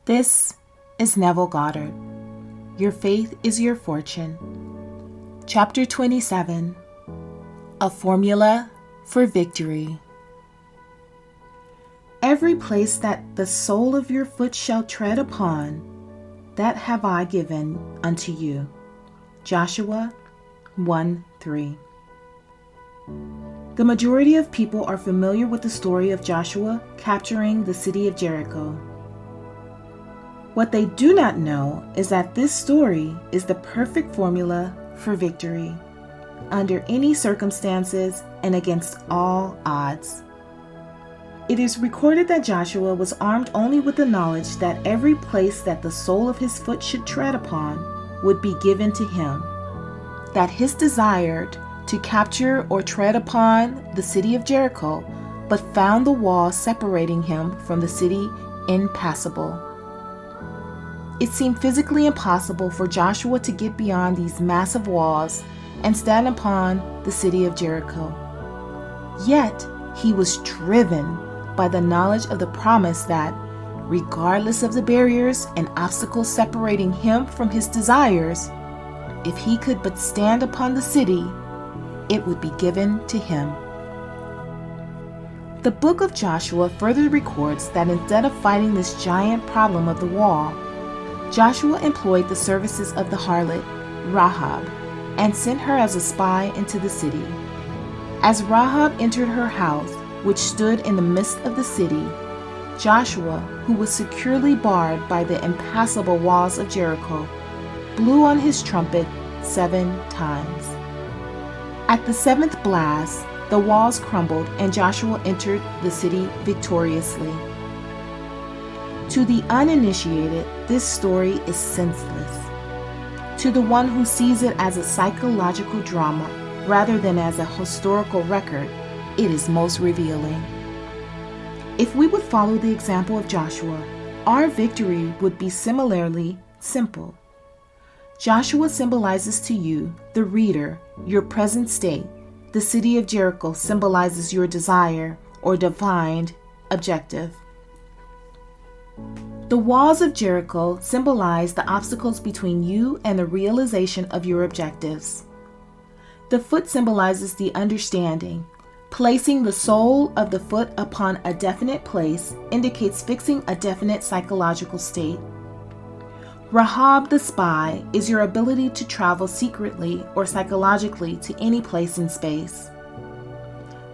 This is Neville Goddard. Your faith is your fortune. Chapter 27. A Formula for Victory. Every place that the sole of your foot shall tread upon, that have I given unto you. Joshua 1:3. The majority of people are familiar with the story of Joshua capturing the city of Jericho. What they do not know is that this story is the perfect formula for victory, under any circumstances and against all odds. It is recorded that Joshua was armed only with the knowledge that every place that the sole of his foot should tread upon would be given to him, that his desire to capture or tread upon the city of Jericho, but found the wall separating him from the city impassable. It seemed physically impossible for Joshua to get beyond these massive walls and stand upon the city of Jericho. Yet, he was driven by the knowledge of the promise that, regardless of the barriers and obstacles separating him from his desires, if he could but stand upon the city, it would be given to him. The book of Joshua further records that instead of fighting this giant problem of the wall, Joshua employed the services of the harlot, Rahab, and sent her as a spy into the city. As Rahab entered her house, which stood in the midst of the city, Joshua, who was securely barred by the impassable walls of Jericho, blew on his trumpet 7 times. At the 7th blast, the walls crumbled and Joshua entered the city victoriously. To the uninitiated, this story is senseless. To the one who sees it as a psychological drama rather than as a historical record, it is most revealing. If we would follow the example of Joshua, our victory would be similarly simple. Joshua symbolizes to you, the reader, your present state. The city of Jericho symbolizes your desire or defined objective. The walls of Jericho symbolize the obstacles between you and the realization of your objectives. The foot symbolizes the understanding. Placing the sole of the foot upon a definite place indicates fixing a definite psychological state. Rahab the spy is your ability to travel secretly or psychologically to any place in space.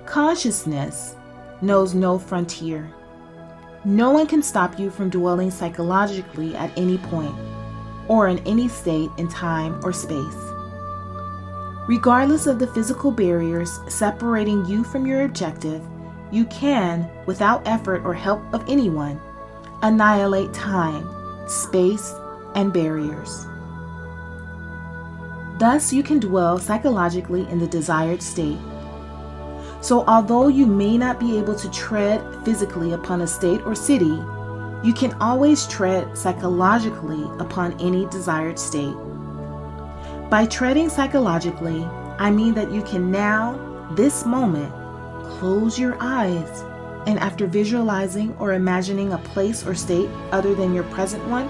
Consciousness knows no frontier. No one can stop you from dwelling psychologically at any point, or in any state in time or space. Regardless of the physical barriers separating you from your objective, you can, without effort or help of anyone, annihilate time, space, and barriers. Thus, you can dwell psychologically in the desired state. So although you may not be able to tread physically upon a state or city, you can always tread psychologically upon any desired state. By treading psychologically, I mean that you can now, this moment, close your eyes, and after visualizing or imagining a place or state other than your present one,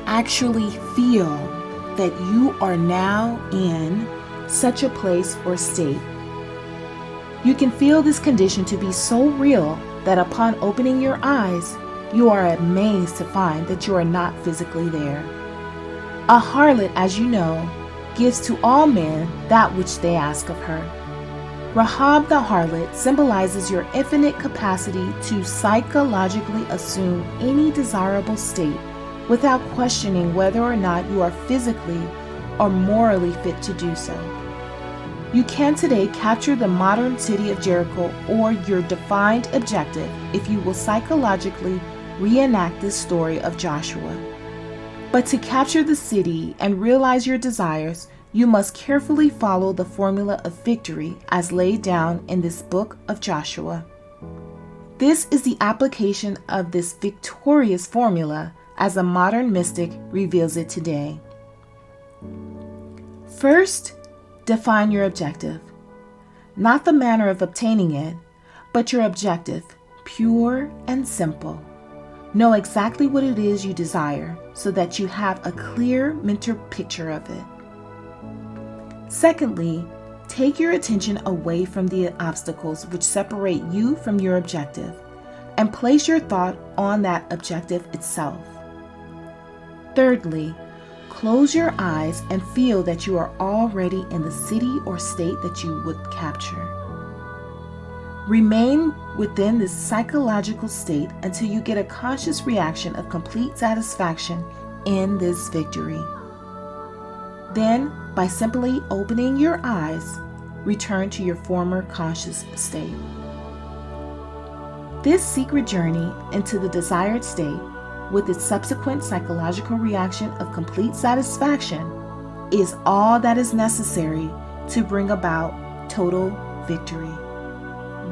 actually feel that you are now in such a place or state. You can feel this condition to be so real that upon opening your eyes, you are amazed to find that you are not physically there. A harlot, as you know, gives to all men that which they ask of her. Rahab the harlot symbolizes your infinite capacity to psychologically assume any desirable state without questioning whether or not you are physically or morally fit to do so. You can today capture the modern city of Jericho or your defined objective if you will psychologically reenact this story of Joshua. But to capture the city and realize your desires, you must carefully follow the formula of victory as laid down in this book of Joshua. This is the application of this victorious formula as a modern mystic reveals it today. First, define your objective. Not the manner of obtaining it, but your objective, pure and simple. Know exactly what it is you desire so that you have a clear mental picture of it. Secondly, take your attention away from the obstacles which separate you from your objective and place your thought on that objective itself. Thirdly, close your eyes and feel that you are already in the city or state that you would capture. Remain within this psychological state until you get a conscious reaction of complete satisfaction in this victory. Then, by simply opening your eyes, return to your former conscious state. This secret journey into the desired state, with its subsequent psychological reaction of complete satisfaction, is all that is necessary to bring about total victory.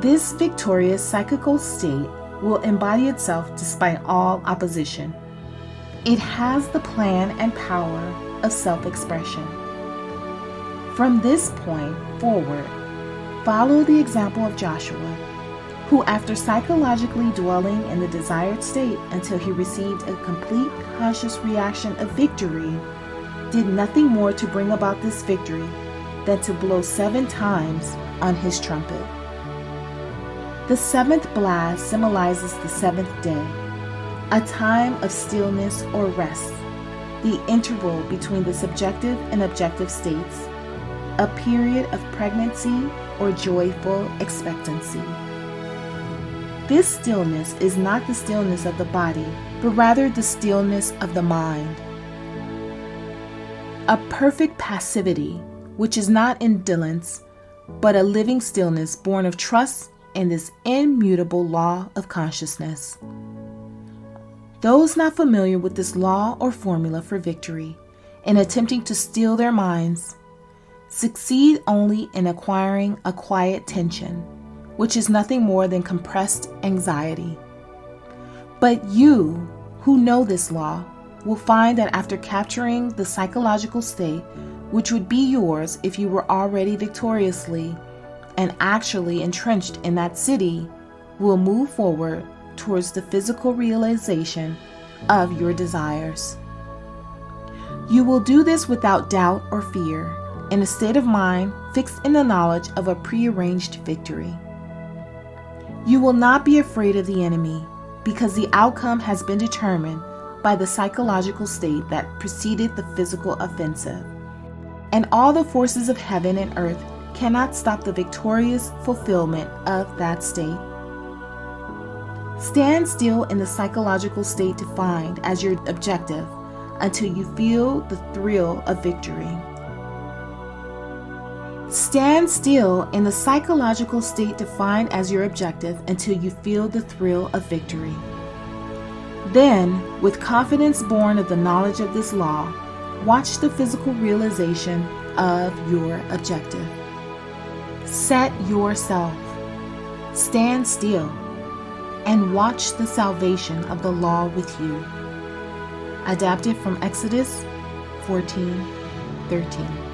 This victorious psychical state will embody itself despite all opposition. It has the plan and power of self-expression. From this point forward, follow the example of Joshua, who, after psychologically dwelling in the desired state until he received a complete conscious reaction of victory, did nothing more to bring about this victory than to blow 7 times on his trumpet. The 7th blast symbolizes the 7th day, a time of stillness or rest, the interval between the subjective and objective states, a period of pregnancy or joyful expectancy. This stillness is not the stillness of the body, but rather the stillness of the mind. A perfect passivity, which is not indolence, but a living stillness born of trust in this immutable law of consciousness. Those not familiar with this law or formula for victory, in attempting to still their minds, succeed only in acquiring a quiet tension, which is nothing more than compressed anxiety. But you, who know this law, will find that after capturing the psychological state, which would be yours if you were already victoriously and actually entrenched in that city, will move forward towards the physical realization of your desires. You will do this without doubt or fear, in a state of mind fixed in the knowledge of a prearranged victory. You will not be afraid of the enemy, because the outcome has been determined by the psychological state that preceded the physical offensive, and all the forces of heaven and earth cannot stop the victorious fulfillment of that state. Stand still in the psychological state defined as your objective until you feel the thrill of victory. Stand still in the psychological state defined as your objective until you feel the thrill of victory. Then, with confidence born of the knowledge of this law, watch the physical realization of your objective. Set yourself, stand still, and watch the salvation of the law with you. Adapted from Exodus 14:13.